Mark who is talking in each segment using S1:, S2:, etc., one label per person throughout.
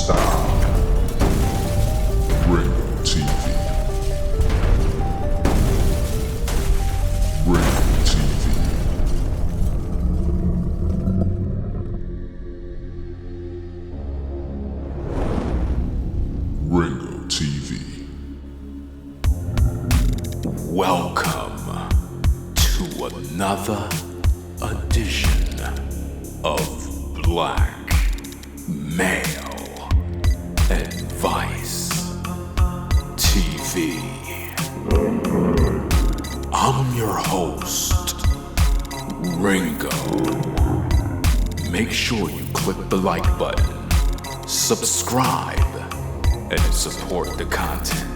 S1: style. Ringo TV. Ringo TV. Ringo TV.
S2: Welcome to another edition of Black Male Advice TV. I'm your host, Ringo. Make sure you click the like button, subscribe, and support the content.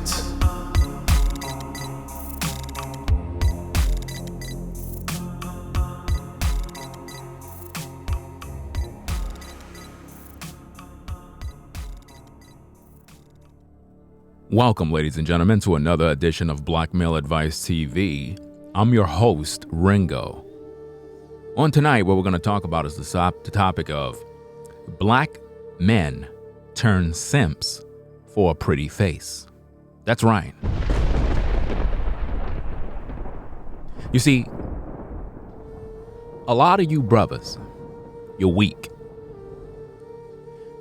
S3: Welcome, ladies and gentlemen, to another edition of Black Male Advice TV. I'm your host, Ringo. On tonight, what we're going to talk about is the topic of black men turn simps for a pretty face. That's right. You see, a lot of you brothers, you're weak.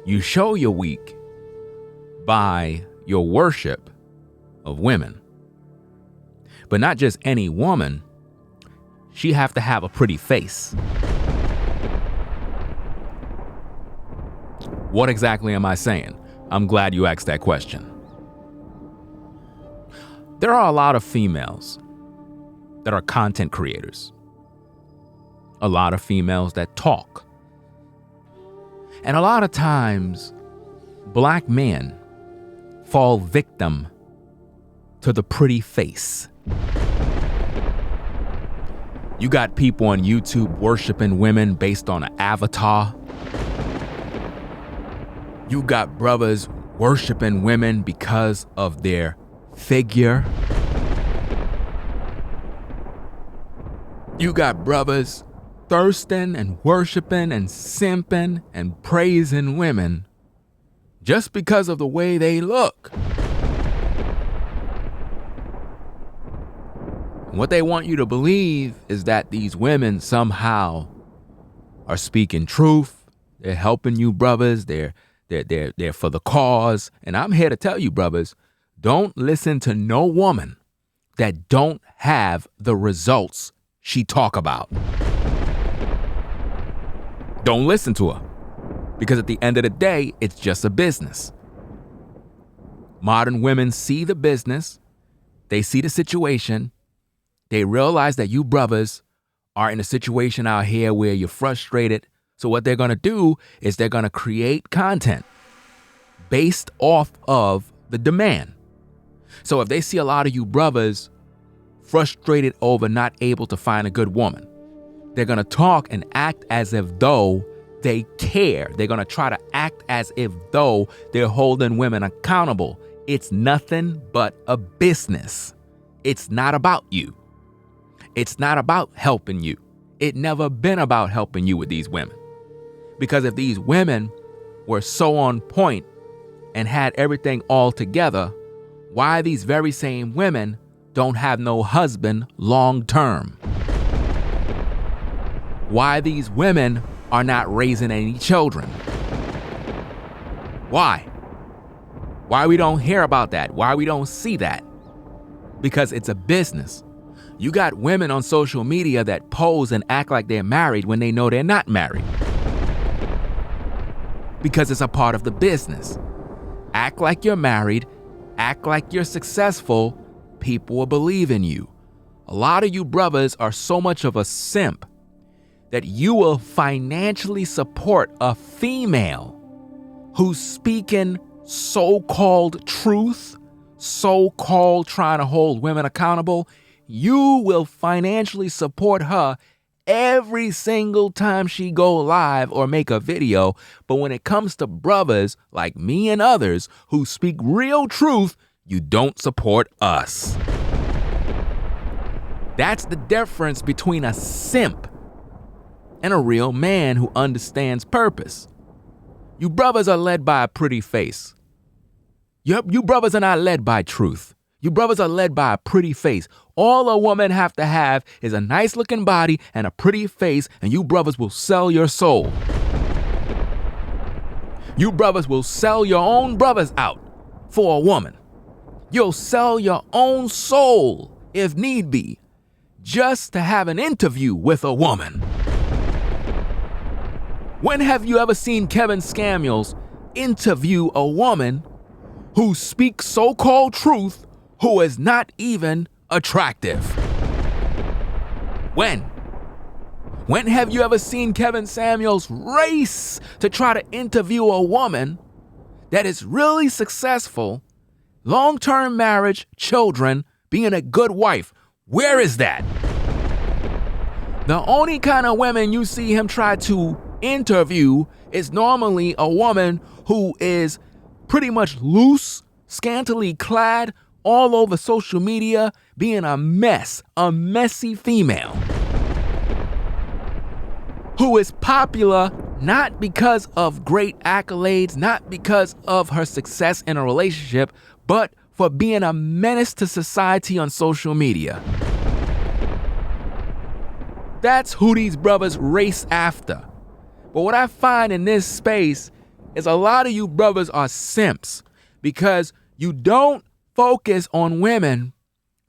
S3: You show you're weak by your worship of women. But not just any woman, she have to have a pretty face. What exactly am I saying? I'm glad you asked that question. There are a lot of females that are content creators. A lot of females that talk. And a lot of times, black men fall victim to the pretty face. You got people on YouTube worshiping women based on an avatar. You got brothers worshiping women because of their figure. You got brothers thirsting and worshiping and simping and praising women just because of the way they look. What they want you to believe is that these women somehow are speaking truth. They're helping you brothers. They're for the cause. And I'm here to tell you, brothers, don't listen to no woman that don't have the results she talk about. Don't listen to her. Because at the end of the day, it's just a business. Modern women see the business, they see the situation, they realize that you brothers are in a situation out here where you're frustrated. So what they're gonna do is they're gonna create content based off of the demand. So if they see a lot of you brothers frustrated over not able to find a good woman, they're gonna talk and act as if though they care. They're going to try to act as if though they're holding women accountable. It's nothing but a business. It's not about you. It's not about helping you. It never been about helping you with these women. Because if these women were so on point and had everything all together, why these very same women don't have no husband long term? Why these women are not raising any children? Why? Why we don't hear about that? Why we don't see that? Because it's a business. You got women on social media that pose and act like they're married when they know they're not married. Because it's a part of the business. Act like you're married, act like you're successful, people will believe in you. A lot of you brothers are so much of a simp that you will financially support a female who's speaking so-called truth, so-called trying to hold women accountable. You will financially support her every single time she go live or make a video. But when it comes to brothers like me and others who speak real truth, you don't support us. That's the difference between a simp and a real man who understands purpose. You brothers are led by a pretty face. You brothers are not led by truth. You brothers are led by a pretty face. All a woman have to have is a nice looking body and a pretty face, and you brothers will sell your soul. You brothers will sell your own brothers out for a woman. You'll sell your own soul, if need be, just to have an interview with a woman. When have you ever seen Kevin Samuels interview a woman who speaks so-called truth who is not even attractive? When? When have you ever seen Kevin Samuels race to try to interview a woman that is really successful, long-term marriage, children, being a good wife? Where is that? The only kind of women you see him try to interview is normally a woman who is pretty much loose, scantily clad, all over social media, being a mess, a messy female who is popular not because of great accolades, not because of her success in a relationship, but for being a menace to society on social media. That's who these brothers race after. But what I find in this space is a lot of you brothers are simps because you don't focus on women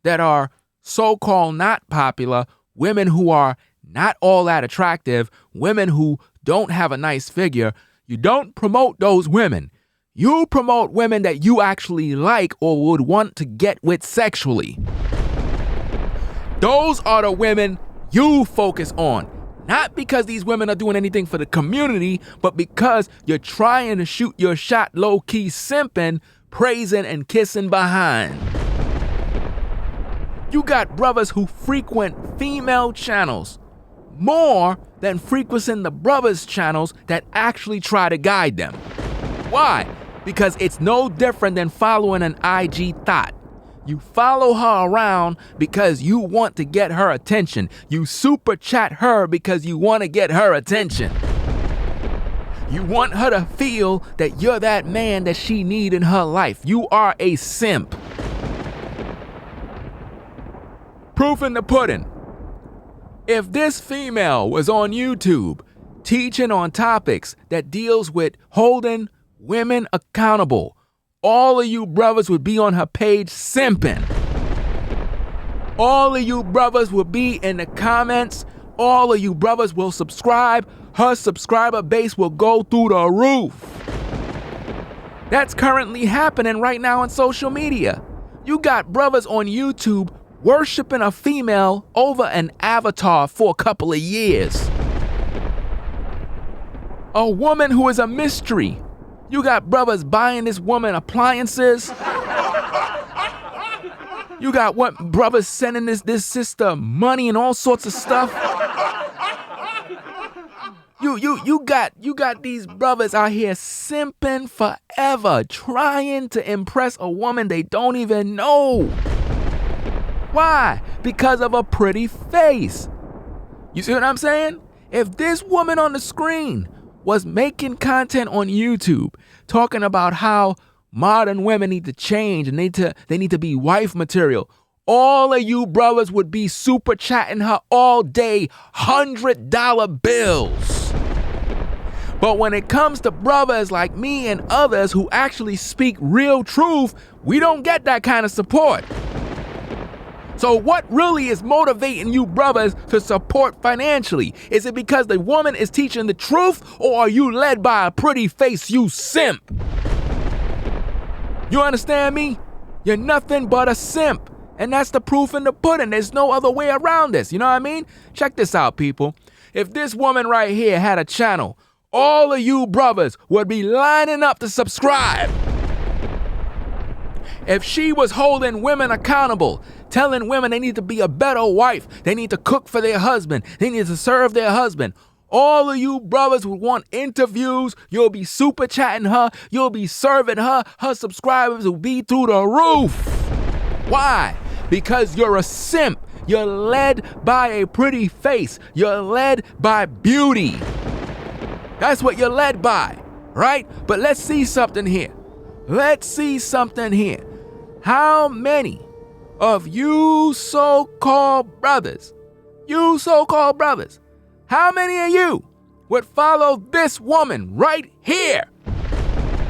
S3: that are so-called not popular, women who are not all that attractive, women who don't have a nice figure. You don't promote those women. You promote women that you actually like or would want to get with sexually. Those are the women you focus on. Not because these women are doing anything for the community, but because you're trying to shoot your shot low-key simping, praising, and kissing behind. You got brothers who frequent female channels more than frequenting the brothers' channels that actually try to guide them. Why? Because it's no different than following an IG thought. You follow her around because you want to get her attention. You super chat her because you want to get her attention. You want her to feel that you're that man that she needs in her life. You are a simp. Proof in the pudding. If this female was on YouTube teaching on topics that deals with holding women accountable, all of you brothers would be on her page simping. All of you brothers will be in the comments. All of you brothers will subscribe. Her subscriber base will go through the roof. That's currently happening right now on social media. You got brothers on YouTube worshiping a female over an avatar for a couple of years. A woman who is a mystery. You got brothers buying this woman appliances. You got what brothers sending this sister money and all sorts of stuff. You got these brothers out here simping forever, trying to impress a woman they don't even know. Why? Because of a pretty face. You see what I'm saying? If this woman on the screen was making content on YouTube talking about how modern women need to change and they need to be wife material, all of you brothers would be super chatting her all day, $100 bills. But when it comes to brothers like me and others who actually speak real truth, we don't get that kind of support. So what really is motivating you brothers to support financially? Is it because the woman is teaching the truth, or are you led by a pretty face, you simp? You understand me? You're nothing but a simp. And that's the proof in the pudding. There's no other way around this. You know what I mean? Check this out, people. If this woman right here had a channel, all of you brothers would be lining up to subscribe. If she was holding women accountable, telling women they need to be a better wife, they need to cook for their husband, they need to serve their husband, all of you brothers would want interviews, you'll be super chatting her, you'll be serving her, her subscribers will be through the roof. Why? Because you're a simp. You're led by a pretty face. You're led by beauty. That's what you're led by. right? But let's see something here. Let's see something here. How many of you so-called brothers, how many of you would follow this woman right here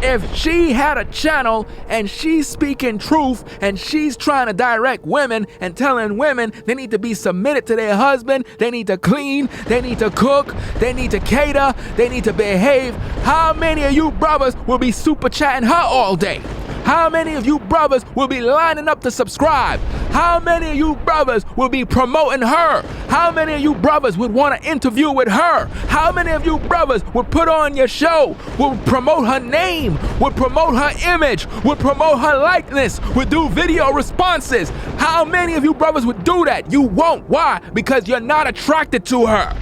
S3: if she had a channel and she's speaking truth and she's trying to direct women and telling women they need to be submitted to their husband, they need to clean, they need to cook, they need to cater, they need to behave? How many of you brothers will be super chatting her all day? How many of you brothers will be lining up to subscribe? How many of you brothers will be promoting her? How many of you brothers would want to interview with her? How many of you brothers would put on your show, would promote her name, would promote her image, would promote her likeness, would do video responses? How many of you brothers would do that? You won't. Why? Because you're not attracted to her.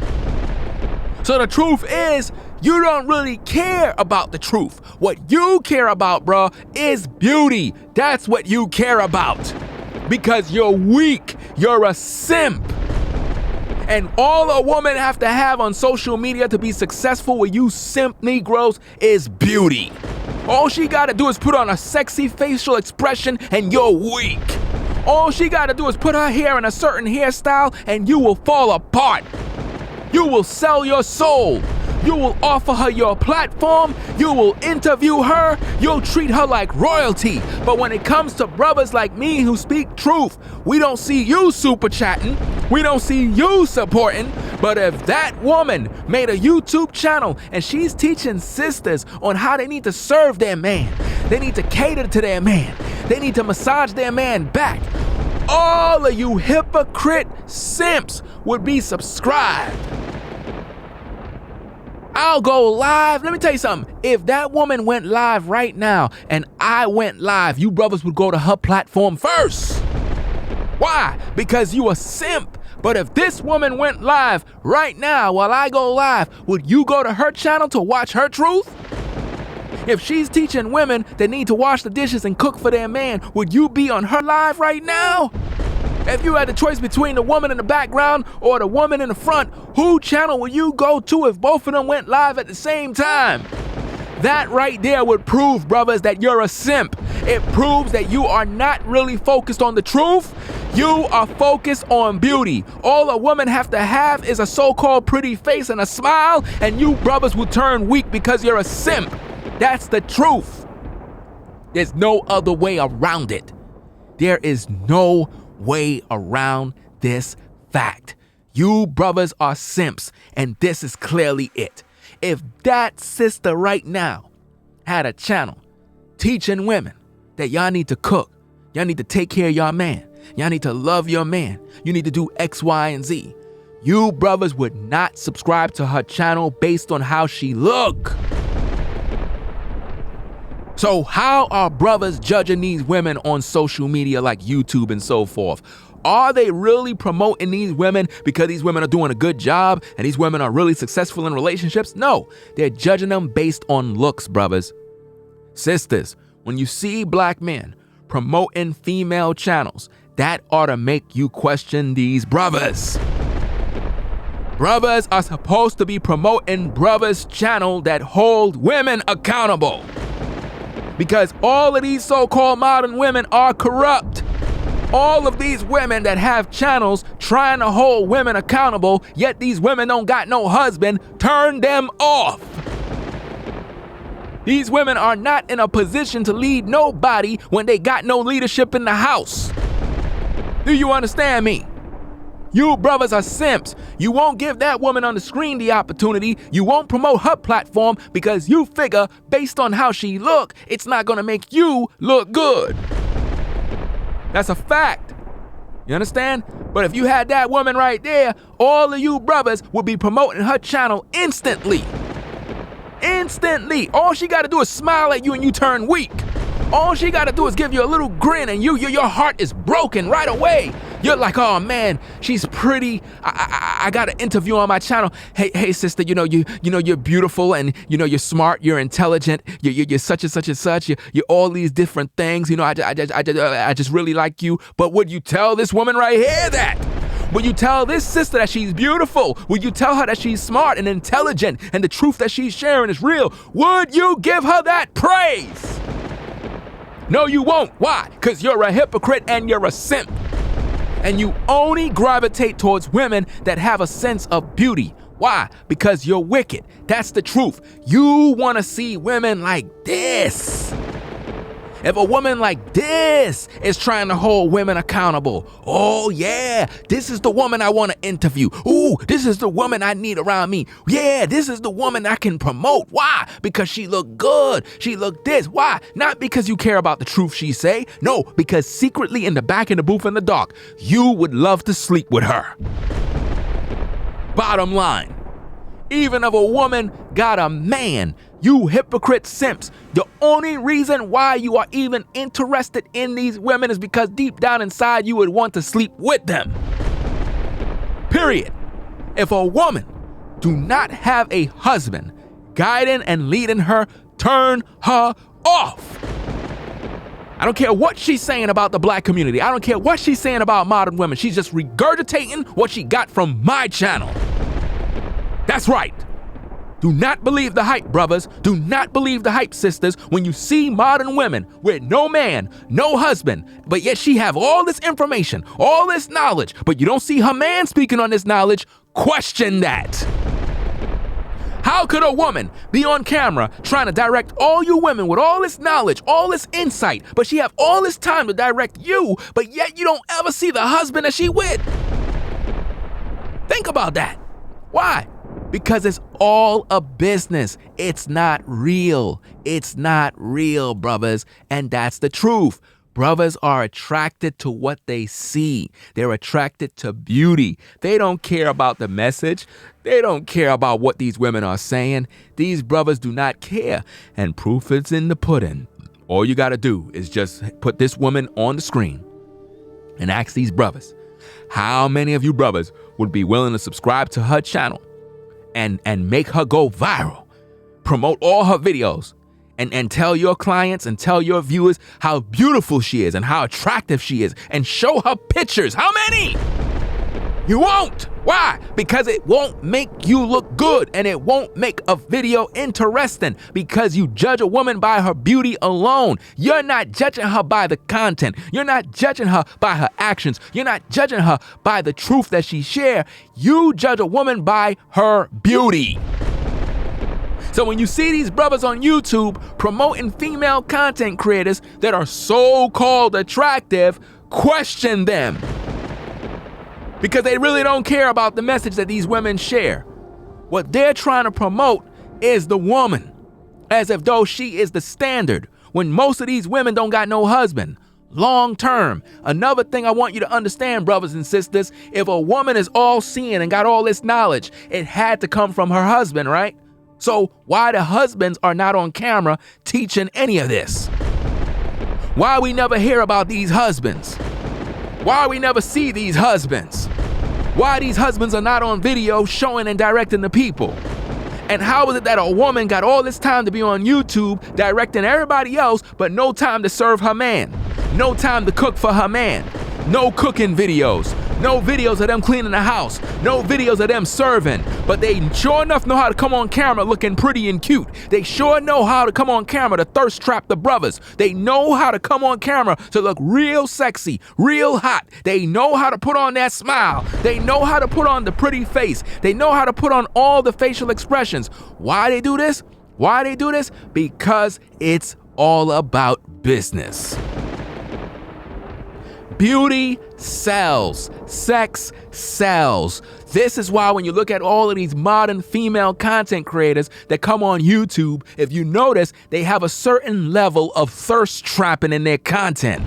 S3: So the truth is, you don't really care about the truth. What you care about, bro, is beauty. That's what you care about. Because you're weak. You're a simp. And all a woman have to have on social media to be successful with you simp Negroes is beauty. All she gotta do is put on a sexy facial expression and you're weak. All she gotta do is put her hair in a certain hairstyle and you will fall apart. You will sell your soul. You will offer her your platform. You will interview her. You'll treat her like royalty. But when it comes to brothers like me who speak truth, we don't see you super chatting. We don't see you supporting. But if that woman made a YouTube channel and she's teaching sisters on how they need to serve their man, they need to cater to their man, they need to massage their man back, all of you hypocrite simps would be subscribed. I'll go live. Let me tell you something. If that woman went live right now and I went live, you brothers would go to her platform first. Why? Because you a simp. But if this woman went live right now while I go live, would you go to her channel to watch her truth? If she's teaching women that need to wash the dishes and cook for their man, would you be on her live right now? If you had the choice between the woman in the background or the woman in the front, whose channel would you go to if both of them went live at the same time? That right there would prove, brothers, that you're a simp. It proves that you are not really focused on the truth. You are focused on beauty. All a woman have to have is a so-called pretty face and a smile, and you brothers will turn weak because you're a simp. That's the truth. There's no other way around it. There is no way around this fact. You brothers are simps, and this is clearly it. If that sister right now had a channel teaching women that y'all need to cook, y'all need to take care of y'all man, y'all need to love your man, you need to do X, Y, and Z, you brothers would not subscribe to her channel based on how she look. So how are brothers judging these women on social media like YouTube and so forth? Are they really promoting these women because these women are doing a good job and these women are really successful in relationships? No, they're judging them based on looks, brothers. Sisters, when you see black men promoting female channels, that ought to make you question these brothers. Brothers are supposed to be promoting brothers' channel that hold women accountable. Because all of these so-called modern women are corrupt. All of these women that have channels trying to hold women accountable, yet these women don't got no husband, turn them off. These women are not in a position to lead nobody when they got no leadership in the house. Do you understand me? You brothers are simps. You won't give that woman on the screen the opportunity. You won't promote her platform because you figure based on how she look, it's not gonna make you look good. That's a fact. You understand? But if you had that woman right there, all of you brothers would be promoting her channel instantly. Instantly. All she gotta do is smile at you and you turn weak. All she gotta do is give you a little grin and your heart is broken right away. You're like, oh man, she's pretty. I got an interview on my channel. Hey sister, you're beautiful and you're smart, you're intelligent, you're such and such and such. You're all these different things. I just really like you. But would you tell this woman right here that? Will you tell this sister that she's beautiful? Will you tell her that she's smart and intelligent and the truth that she's sharing is real? Would you give her that praise? No, you won't. Why? Because you're a hypocrite and you're a simp. And you only gravitate towards women that have a sense of beauty. Why? Because you're wicked. That's the truth. You want to see women like this. If a woman like this is trying to hold women accountable, oh yeah, this is the woman I want to interview. Ooh, this is the woman I need around me. Yeah, this is the woman I can promote. Why? Because she look good. She look this. Why? Not because you care about the truth she say. No, because secretly in the back in the booth in the dark, you would love to sleep with her. Bottom line, even if a woman got a man, you hypocrite simps, the only reason why you are even interested in these women is because deep down inside you would want to sleep with them. Period. If a woman do not have a husband guiding and leading her, turn her off. I don't care what she's saying about the black community. I don't care what she's saying about modern women. She's just regurgitating what she got from my channel. That's right. Do not believe the hype, brothers. Do not believe the hype, sisters. When you see modern women with no man, no husband, but yet she have all this information, all this knowledge, but you don't see her man speaking on this knowledge, question that. How could a woman be on camera trying to direct all you women with all this knowledge, all this insight, but she have all this time to direct you, but yet you don't ever see the husband that she with? Think about that. Why? Because it's all a business. It's not real. It's not real, brothers. And that's the truth. Brothers are attracted to what they see. They're attracted to beauty. They don't care about the message. They don't care about what these women are saying. These brothers do not care. And proof is in the pudding. All you got to do is just put this woman on the screen and ask these brothers, how many of you brothers would be willing to subscribe to her channel and make her go viral, promote all her videos, and tell your clients and tell your viewers how beautiful she is and how attractive she is, and show her pictures? How many? You won't. Why? Because it won't make you look good, and it won't make a video interesting, because you judge a woman by her beauty alone. You're not judging her by the content. You're not judging her by her actions. You're not judging her by the truth that she shares. You judge a woman by her beauty. So when you see these brothers on YouTube promoting female content creators that are so-called attractive, question them. Because they really don't care about the message that these women share. What they're trying to promote is the woman, as if though she is the standard, when most of these women don't got no husband. Long term. Another thing I want you to understand, brothers and sisters, if a woman is all seeing and got all this knowledge, it had to come from her husband, right? So why the husbands are not on camera teaching any of this? Why we never hear about these husbands? Why we never see these husbands? Why these husbands are not on video showing and directing the people? And how is it that a woman got all this time to be on YouTube directing everybody else, but no time to serve her man? No time to cook for her man? No cooking videos. No videos of them cleaning the house. No videos of them serving. But they sure enough know how to come on camera looking pretty and cute. They sure know how to come on camera to thirst trap the brothers. They know how to come on camera to look real sexy, real hot. They know how to put on that smile. They know how to put on the pretty face. They know how to put on all the facial expressions. Why they do this? Why they do this? Because it's all about business. Beauty sells. Sex sells. This is why when you look at all of these modern female content creators that come on YouTube, if you notice, they have a certain level of thirst trapping in their content.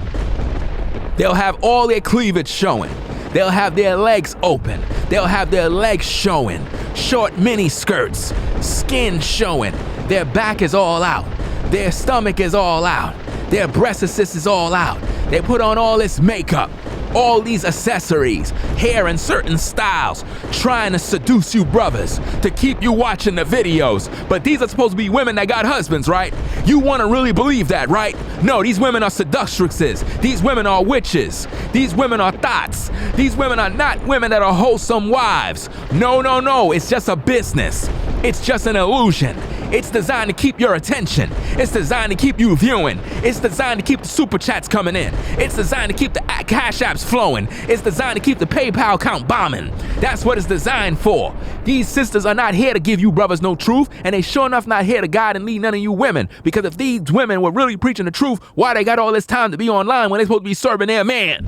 S3: They'll have all their cleavage showing. They'll have their legs open. They'll have their legs showing. Short mini skirts. Skin showing. Their back is all out. Their stomach is all out. Their breast assist is all out. They put on all this makeup, all these accessories, hair in certain styles, trying to seduce you brothers to keep you watching the videos. But these are supposed to be women that got husbands, right? You want to really believe that, right? No, these women are seductresses. These women are witches. These women are thoughts. These women are not women that are wholesome wives. No, no, no. It's just a business. It's just an illusion. It's designed to keep your attention. It's designed to keep you viewing. It's designed to keep the super chats coming in. It's designed to keep the cash apps flowing. It's designed to keep the PayPal account bombing. That's what it's designed for. These sisters are not here to give you brothers no truth, and they sure enough not here to guide and lead none of you women. Because if these women were really preaching the truth, why they got all this time to be online when they supposed to be serving their man?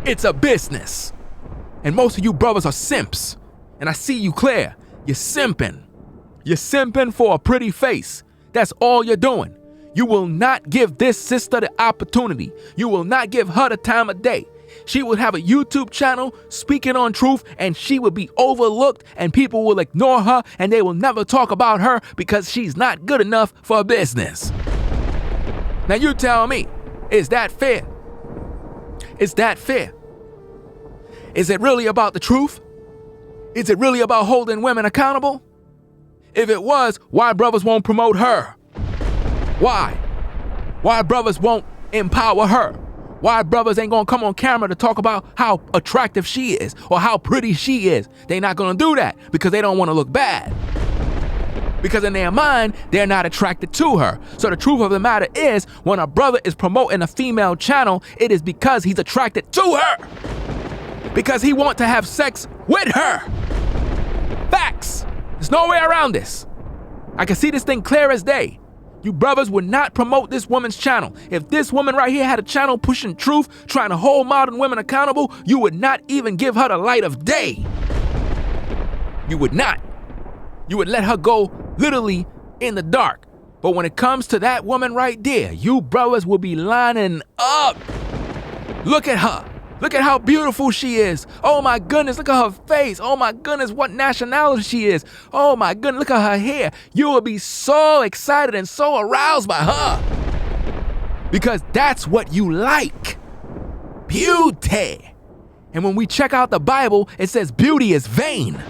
S3: It's a business. And most of you brothers are simps. And I see you clear. You're simping. You're simping for a pretty face. That's all you're doing. You will not give this sister the opportunity. You will not give her the time of day. She will have a YouTube channel speaking on truth, and she will be overlooked, and people will ignore her, and they will never talk about her because she's not good enough for business. Now you tell me, is that fair? Is that fair? Is it really about the truth? Is it really about holding women accountable? If it was, why brothers won't promote her? Why? Why brothers won't empower her? Why brothers ain't gonna come on camera to talk about how attractive she is or how pretty she is? They not gonna do that because they don't wanna look bad. Because in their mind, they're not attracted to her. So the truth of the matter is, when a brother is promoting a female channel, it is because he's attracted to her. Because he wants to have sex with her. Facts. There's no way around this. I can see this thing clear as day. You brothers would not promote this woman's channel. If this woman right here had a channel pushing truth, trying to hold modern women accountable, you would not even give her the light of day. You would not. You would let her go literally in the dark. But when it comes to that woman right there, you brothers will be lining up. Look at her. Look at how beautiful she is. Oh my goodness, look at her face. Oh my goodness, what nationality she is. Oh my goodness, look at her hair. You will be so excited and so aroused by her. Because that's what you like. Beauty. And when we check out the Bible, it says beauty is vain.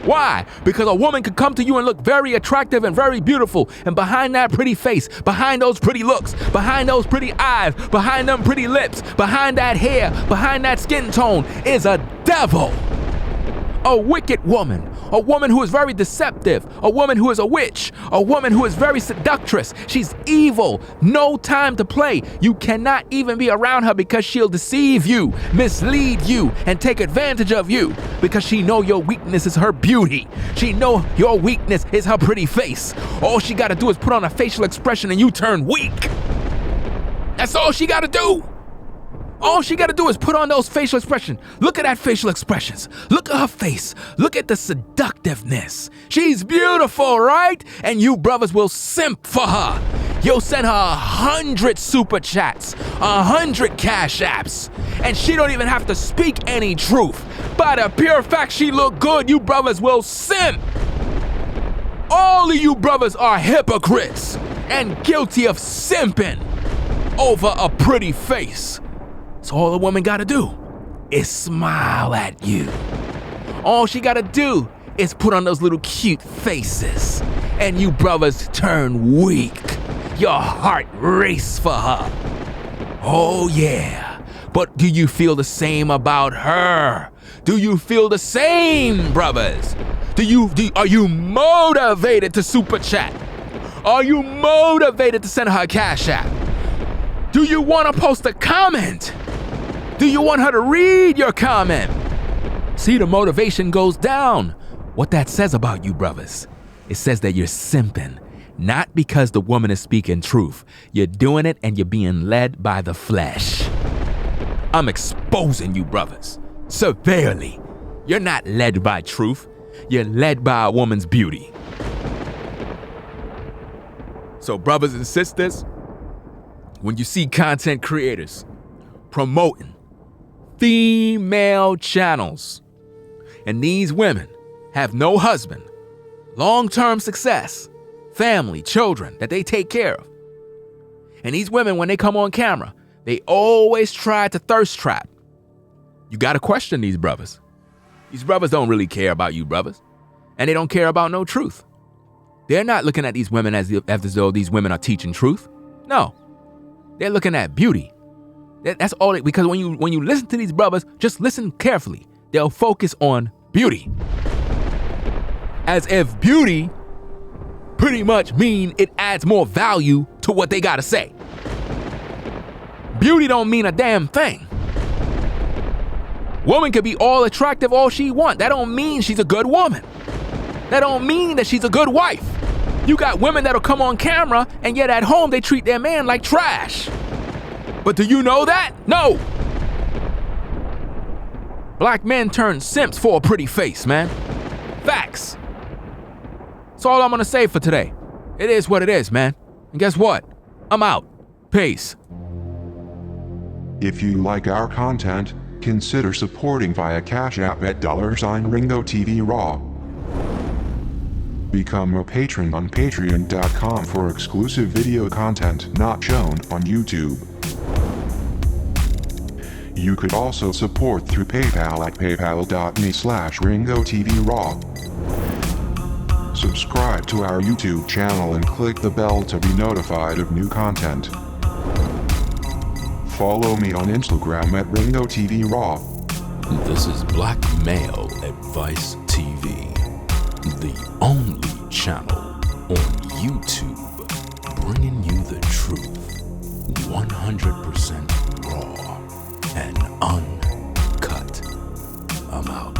S3: Why? Because a woman could come to you and look very attractive and very beautiful. And behind that pretty face, behind those pretty looks, behind those pretty eyes, behind them pretty lips, behind that hair, behind that skin tone is a devil. A wicked woman. A woman who is very deceptive. A woman who is a witch. A woman who is very seductress. She's evil. No time to play. You cannot even be around her because she'll deceive you, mislead you, and take advantage of you. Because she know your weakness is her beauty. She know your weakness is her pretty face. All she gotta do is put on a facial expression and you turn weak. That's all she gotta do. All she gotta do is put on those facial expressions. Look at that facial expressions. Look at her face. Look at the seductiveness. She's beautiful, right? And you brothers will simp for her. You'll send her 100 super chats, 100 cash apps, and she don't even have to speak any truth. By the pure fact she look good, you brothers will simp. All of you brothers are hypocrites and guilty of simping over a pretty face. So all a woman gotta do is smile at you. All she gotta do is put on those little cute faces, and you brothers turn weak. Your heart races for her. Oh yeah, but do you feel the same about her? Do you feel the same, brothers? Are you motivated to super chat? Are you motivated to send her a cash app? Do you want to post a comment? Do you want her to read your comment? See, the motivation goes down. What that says about you, brothers, it says that you're simping, not because the woman is speaking truth. You're doing it and you're being led by the flesh. I'm exposing you, brothers, severely. You're not led by truth. You're led by a woman's beauty. So, brothers and sisters, when you see content creators promoting female channels, and these women have no husband, long-term success, family, children that they take care of, and these women, when they come on camera, They always try to thirst trap. You got to question these brothers. These brothers don't really care about you brothers. And they don't care about no truth. They're not looking at these women as though these women are teaching truth. No. They're looking at beauty. That's all. Because when you listen to these brothers, just listen carefully. They'll focus on beauty. As if beauty pretty much mean it adds more value to what they gotta say. Beauty don't mean a damn thing. Woman could be all attractive all she want. That don't mean she's a good woman. That don't mean that she's a good wife. You got women that'll come on camera and yet at home they treat their man like trash. But do you know that? No. Black men turn simps for a pretty face, man. Facts. That's all I'm gonna say for today. It is what it is, man. And guess what? I'm out. Peace.
S4: If you like our content, consider supporting via Cash App at $Ringo TV Raw. Become a patron on patreon.com for exclusive video content not shown on YouTube. You could also support through PayPal at paypal.me/Ringo TV Raw. Subscribe to our YouTube channel and click the bell to be notified of new content. Follow me on Instagram at Ringo TV Raw.
S2: This is Black Male Advice TV, the only channel on YouTube bringing you the truth 100% raw and uncut. I'm out.